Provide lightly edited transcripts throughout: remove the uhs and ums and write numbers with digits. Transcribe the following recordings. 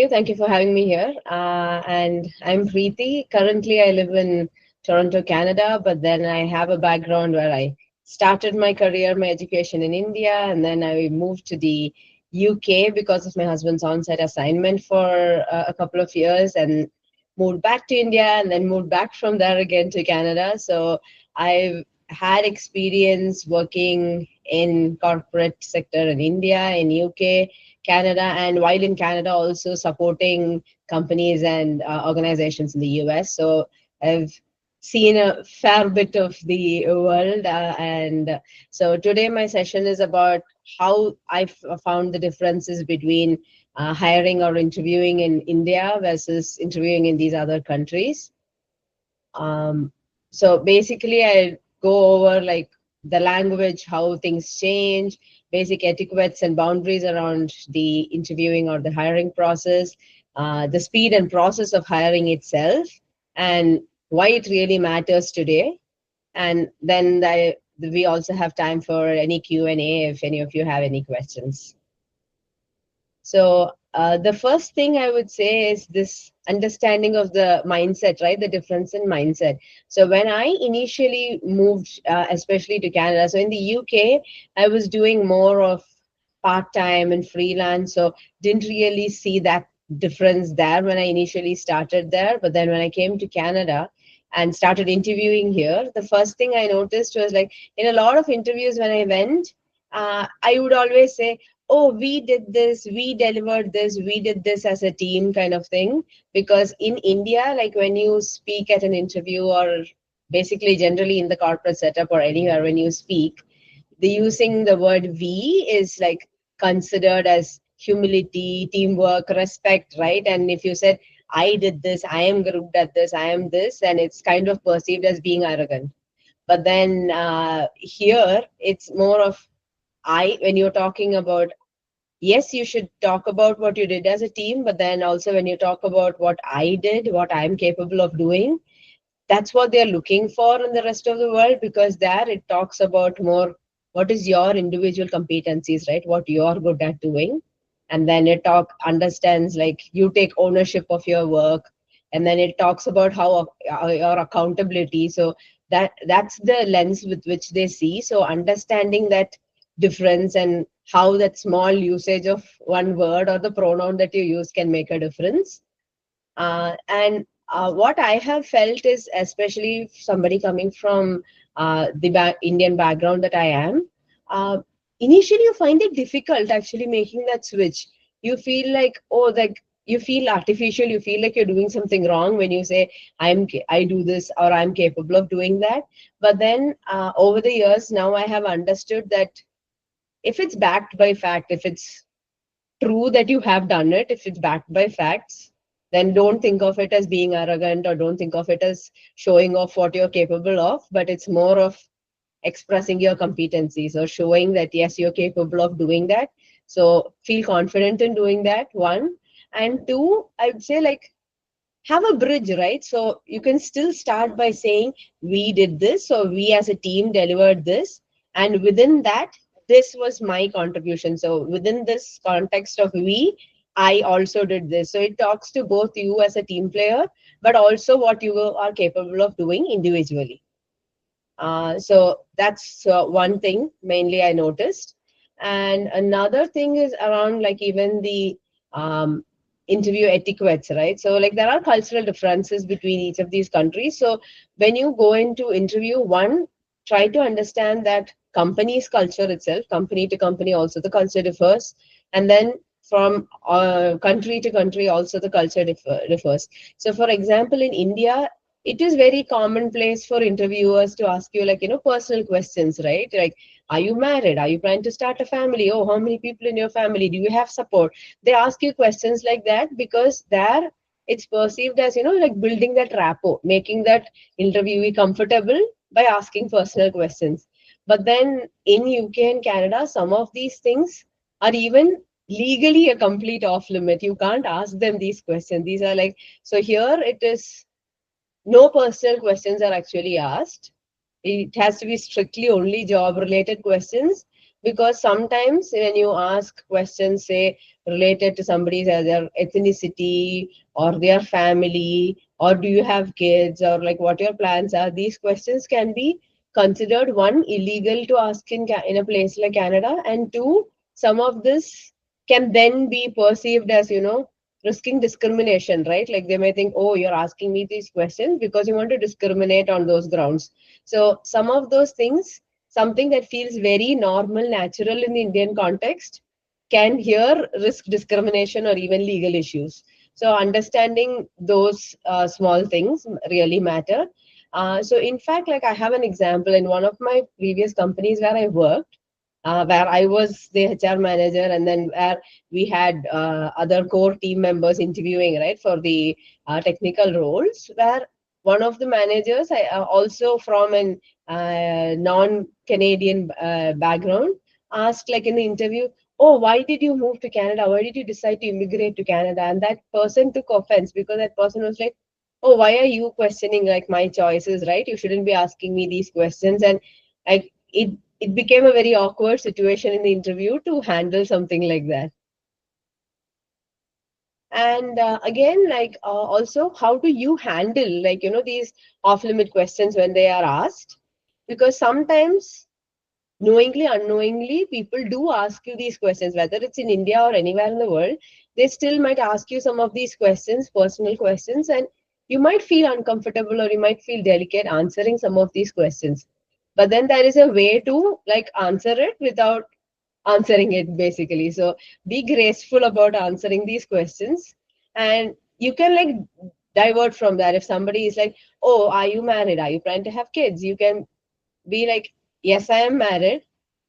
Thank you for having me here. And I'm Preeti. Currently, I live in Toronto, Canada, but then I have a background where I started my career, my education in India, and then I moved to the UK because of my husband's on-site assignment for a couple of years, and moved back to India, and then moved back from there again to Canada. So I've had experience working in corporate sector in India, in UK, Canada, and while in Canada, also supporting companies and organizations in the US. So I've seen a fair bit of the world. And so today, my session is about how I've found the differences between hiring or interviewing in India versus interviewing in these other countries. Um, so basically, I go over like the language, how things change, basic etiquettes and boundaries around the interviewing or the hiring process, the speed and process of hiring itself, and why it really matters today. And then we also have time for any Q&A if any of you have any questions. So the first thing I would say is this understanding of the mindset, right? The difference in mindset. So when I initially moved, especially to Canada, so in the UK, I was doing more of part-time and freelance, so didn't really see that difference there when I initially started there. But then when I came to Canada and started interviewing here, the first thing I noticed was like in a lot of interviews when I went, I would always say, oh, we did this, we delivered this, we did this as a team kind of thing. Because in India, like when you speak at an interview or basically generally in the corporate setup or anywhere when you speak, the using the word we is like considered as humility, teamwork, respect, right? And if you said, I did this, I am good at this, I am this, and it's kind of perceived as being arrogant. But then here, it's more of when you're talking about, yes, you should talk about what you did as a team, but then also when you talk about what I did, what I'm capable of doing, that's what they're looking for in the rest of the world, because there it talks about more what is your individual competencies, right? What you're good at doing. And then it understands like you take ownership of your work. And then it talks about how your accountability. So that's the lens with which they see. So understanding that difference and how that small usage of one word or the pronoun that you use can make a difference. And what I have felt is, especially somebody coming from the Indian background that I am, uh, initially you find it difficult actually making that switch. You feel like, oh, like you feel artificial. You feel like you're doing something wrong when you say, I do this or I'm capable of doing that. But then over the years, now I have understood that if it's backed by fact, if it's true that you have done it, if it's backed by facts, then don't think of it as being arrogant or don't think of it as showing off what you're capable of, but it's more of expressing your competencies or showing that, yes, you're capable of doing that. So feel confident in doing that, one. And two, I would say like have a bridge, right? So you can still start by saying, we did this, so we as a team delivered this. And within that, this was my contribution. So within this context of we, I also did this. So it talks to both you as a team player, but also what you are capable of doing individually. So that's one thing mainly I noticed. And another thing is around like even the um, interview etiquettes, right? So like there are cultural differences between each of these countries. So when you go into interview, one, try to understand that company's culture itself, company to company, also the culture differs. And then from country to country, also the culture differs. So for example, in India, it is very commonplace for interviewers to ask you like personal questions, right? Like, are you married? Are you planning to start a family? Oh, how many people in your family? Do you have support? They ask you questions like that because there it's perceived as like building that rapport, making that interviewee comfortable by asking personal questions. But then in UK and Canada, some of these things are even legally a complete off limit. You can't ask them these questions. These are like, so here it is, no personal questions are actually asked. It has to be strictly only job related questions, because sometimes when you ask questions, say related to somebody's either ethnicity or their family, or do you have kids, or like what your plans are, these questions can be considered, one, illegal to ask in a place like Canada, and two, some of this can then be perceived as, risking discrimination, right? Like they may think, oh, you're asking me these questions because you want to discriminate on those grounds. So some of those things, something that feels very normal, natural in the Indian context, can here risk discrimination or even legal issues. So understanding those small things really matter. So in fact, like I have an example in one of my previous companies where I worked, where I was the HR manager, and then where we had other core team members interviewing, right, for the technical roles, where one of the managers, also from an non-Canadian background, asked like in the interview, oh, why did you move to Canada? Why did you decide to immigrate to Canada? And that person took offense because that person was like, oh, why are you questioning like my choices, right? You shouldn't be asking me these questions. And like it became a very awkward situation in the interview to handle something like that. And again, like also, how do you handle like these off limit questions when they are asked? Because sometimes knowingly, unknowingly, people do ask you these questions, whether it's in India or anywhere in the world. They still might ask you some of these questions, personal questions, and you might feel uncomfortable or you might feel delicate answering some of these questions. But then there is a way to like answer it without answering it, basically. So be graceful about answering these questions, and you can like divert from that. If somebody is like, oh, are you married, are you planning to have kids, you can be like, yes, I am married.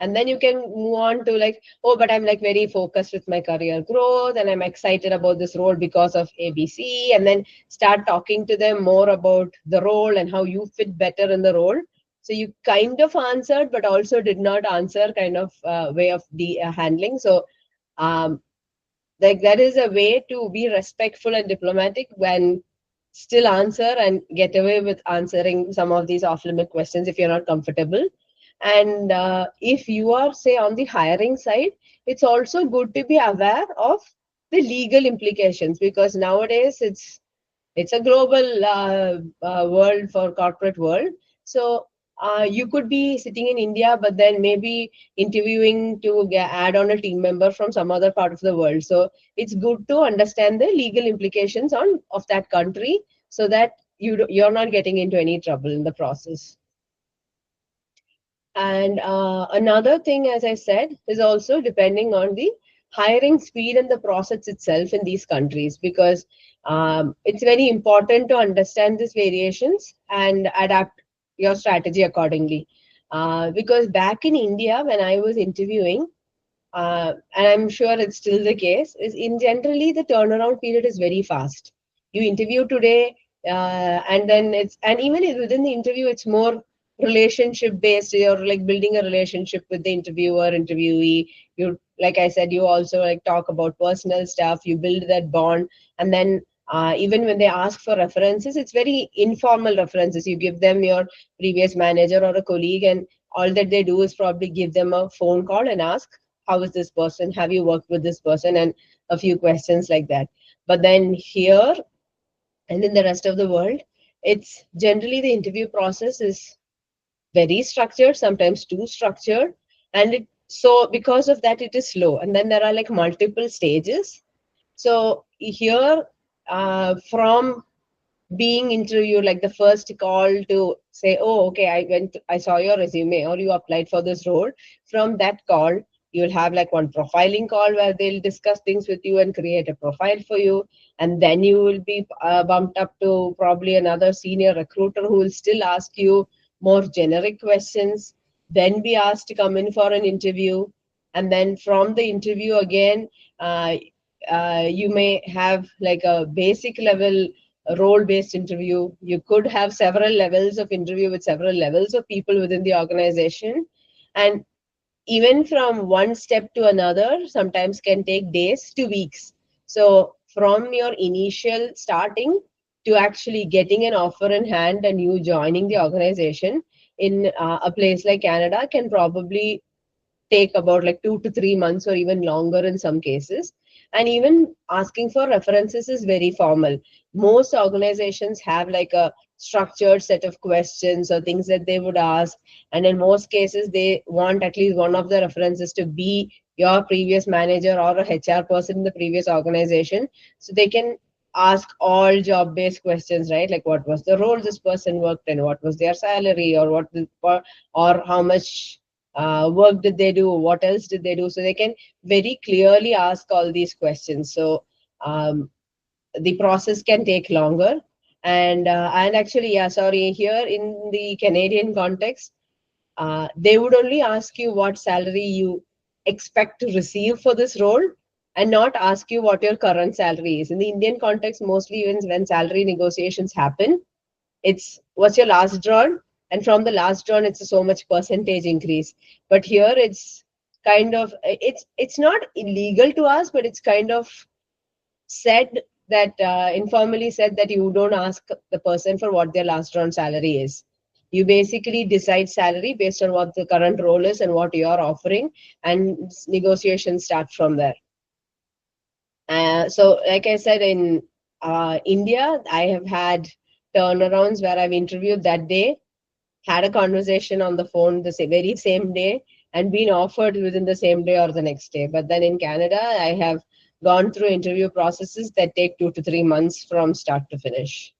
And then you can move on to like, oh, but I'm like very focused with my career growth and I'm excited about this role because of ABC. And then start talking to them more about the role and how you fit better in the role. So you kind of answered, but also did not answer, kind of way of the handling. So um, like that is a way to be respectful and diplomatic when still answer and get away with answering some of these off limit questions if you're not comfortable. And if you are, say, on the hiring side, it's also good to be aware of the legal implications, because nowadays it's a global world, for corporate world. So you could be sitting in India, but then maybe interviewing to add on a team member from some other part of the world. So it's good to understand the legal implications on of that country, so that you're not getting into any trouble in the process. And another thing, as I said, is also depending on the hiring speed and the process itself in these countries, because it's very important to understand these variations and adapt your strategy accordingly. Because back in India, when I was interviewing, and I'm sure it's still the case, is in generally the turnaround period is very fast. You interview today, and then and even within the interview, it's more relationship based. You're like building a relationship with the interviewer, interviewee. You, like I said, you also like talk about personal stuff. You build that bond, and then even when they ask for references, it's very informal references. You give them your previous manager or a colleague, and all that they do is probably give them a phone call and ask, how is this person, have you worked with this person, and a few questions like that. But then here and in the rest of the world, it's generally the interview process is very structured, sometimes too structured, and it, so because of that it is slow, and then there are like multiple stages. So here, from being interviewed, like the first call to say, oh, okay, I saw your resume or you applied for this role. From that call, you'll have like one profiling call where they'll discuss things with you and create a profile for you. And then you will be bumped up to probably another senior recruiter who will still ask you more generic questions, then be asked to come in for an interview. And then from the interview again, uh, you may have like a basic level, a role based interview. You could have several levels of interview with several levels of people within the organization. And even from one step to another, sometimes can take days to weeks. So, from your initial starting to actually getting an offer in hand and you joining the organization in a place like Canada can probably take about like 2 to 3 months or even longer in some cases. And even asking for references is very formal. Most organizations have like a structured set of questions or things that they would ask. And in most cases, they want at least one of the references to be your previous manager or a HR person in the previous organization. So they can ask all job based questions, right? Like what was the role this person worked in, what was their salary, or or how much work did they do, what else did they do, so they can very clearly ask all these questions. So the process can take longer. And actually, yeah, sorry, here in the Canadian context, they would only ask you what salary you expect to receive for this role, and not ask you what your current salary is. In the Indian context, mostly even when salary negotiations happen, it's what's your last drawn, and from the last drawn, it's a so much percentage increase. But here, it's not illegal to ask, but it's kind of said that informally said that you don't ask the person for what their last round salary is. You basically decide salary based on what the current role is and what you're offering, and negotiations start from there. So, like I said, in India, I have had turnarounds where I've interviewed that day, had a conversation on the phone the very same day, and been offered within the same day or the next day. But then in Canada, I have gone through interview processes that take 2 to 3 months from start to finish.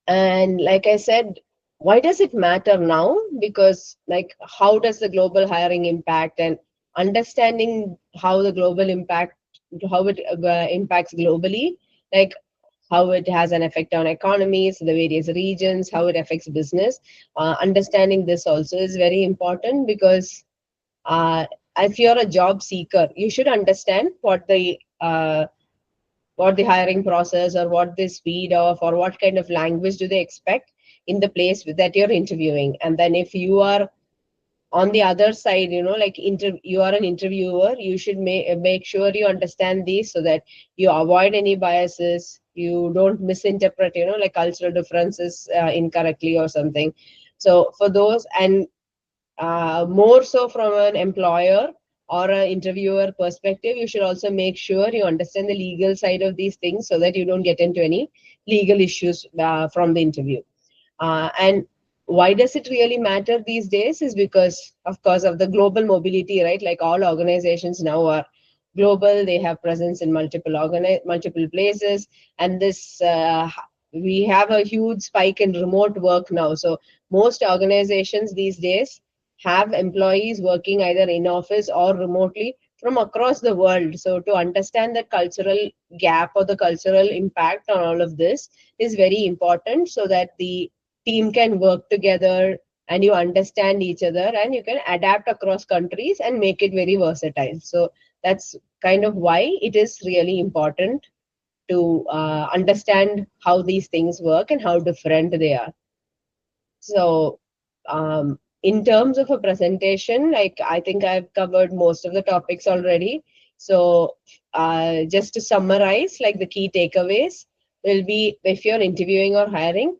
And like I said, why does it matter now? Because, like, how does the global hiring impact, and understanding how the global impact, how it impacts globally, like how it has an effect on economies, the various regions, how it affects business. Understanding this also is very important, because uh, if you're a job seeker, you should understand what the hiring process, or what the speed of, or what kind of language do they expect in the place that you're interviewing. And then if you are on the other side, like you are an interviewer, you should make sure you understand these, so that you avoid any biases, you don't misinterpret, like cultural differences incorrectly or something. So for those, and more so from an employer or an interviewer perspective, you should also make sure you understand the legal side of these things, so that you don't get into any legal issues from the interview. And why does it really matter these days is because, of course, of the global mobility, right? Like all organizations now are global. They have presence in multiple places, and this we have a huge spike in remote work now. So most organizations these days have employees working either in office or remotely from across the world. So to understand the cultural gap or the cultural impact on all of this is very important, so that the team can work together and you understand each other, and you can adapt across countries and make it very versatile. So that's kind of why it is really important to understand how these things work and how different they are. So in terms of a presentation, like, I think I've covered most of the topics already. So just to summarize, like, the key takeaways will be, if you're interviewing or hiring,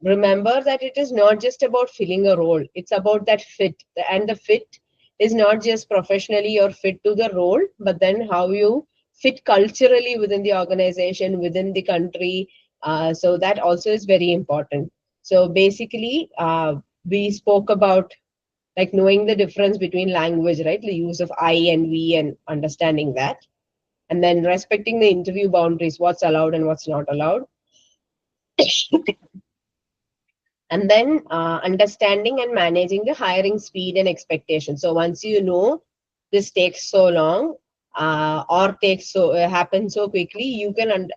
remember that it is not just about filling a role, it's about that fit. And the fit is not just professionally or fit to the role, but then how you fit culturally within the organization, within the country. So that also is very important. So basically, we spoke about, like, knowing the difference between language, right? The use of I and we, and understanding that, and then respecting the interview boundaries, what's allowed and what's not allowed. And then understanding and managing the hiring speed and expectations. So once you know this takes so long, or takes so happens so quickly, you can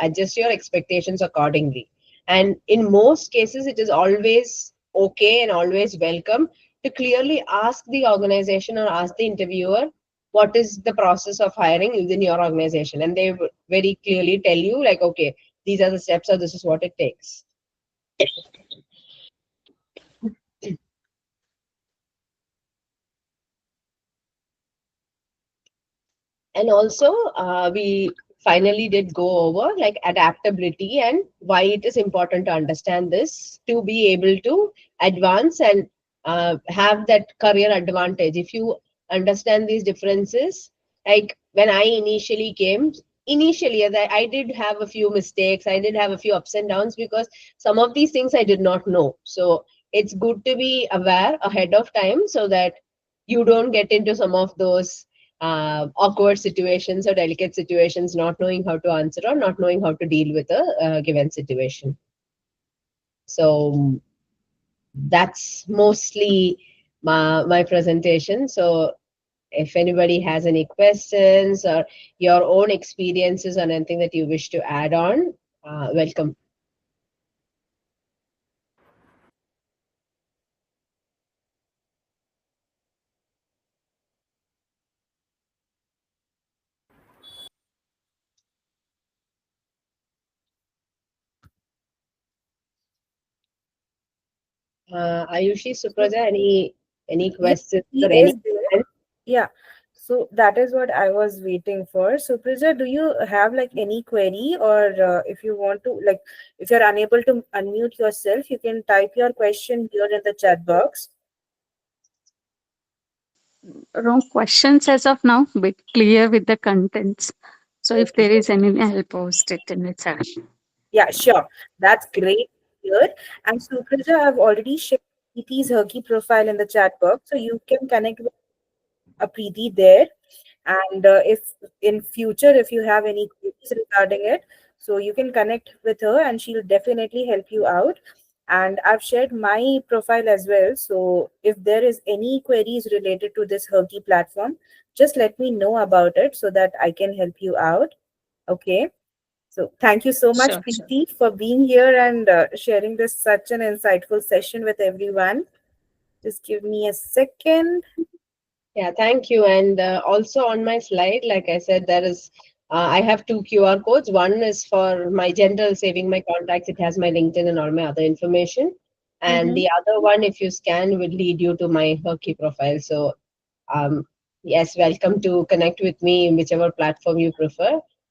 adjust your expectations accordingly. And in most cases, it is always okay and always welcome to clearly ask the organization or ask the interviewer what is the process of hiring within your organization, and they will very clearly tell you, like, okay, these are the steps, or this is what it takes. And also, we finally did go over, like adaptability and why it is important to understand this to be able to advance and have that career advantage. If you understand these differences, like when I initially came, initially as I did have a few mistakes, I did have a few ups and downs because some of these things I did not know. So it's good to be aware ahead of time so that you don't get into some of those awkward situations or delicate situations, not knowing how to answer or not knowing how to deal with a given situation. So that's mostly my presentation. So if anybody has any questions or your own experiences or anything that you wish to add on, welcome. Ayushi, So Supraja, any yeah, questions he or any is there. comments? Yeah. So that is what I was waiting for. So Prija, do you have like any query, or if you want to, like, if you're unable to unmute yourself, you can type your question here in the chat box. Wrong questions as of now, but clear with the contents. So if Okay. there is any, I'll post it in the chat. Yeah, sure. That's great here. And Suprija, I've already shared Preeti's HerKey profile in the chat box, so you can connect with Preeti there. And if in future, if you have any queries regarding it, so you can connect with her, and she'll definitely help you out. And I've shared my profile as well. So if there is any queries related to this HerKey platform, just let me know about it so that I can help you out. Okay. So thank you so much, Sure, sure. Preeti, for being here and sharing this such an insightful session with everyone. Just give me a second. Yeah, thank you. And also on my slide, like I said, I have two QR codes. One is for my general saving my contacts. It has my LinkedIn and all my other information. And Mm-hmm. the other one, if you scan, will lead you to my HerKey profile. So, yes, welcome to connect with me in whichever platform you prefer.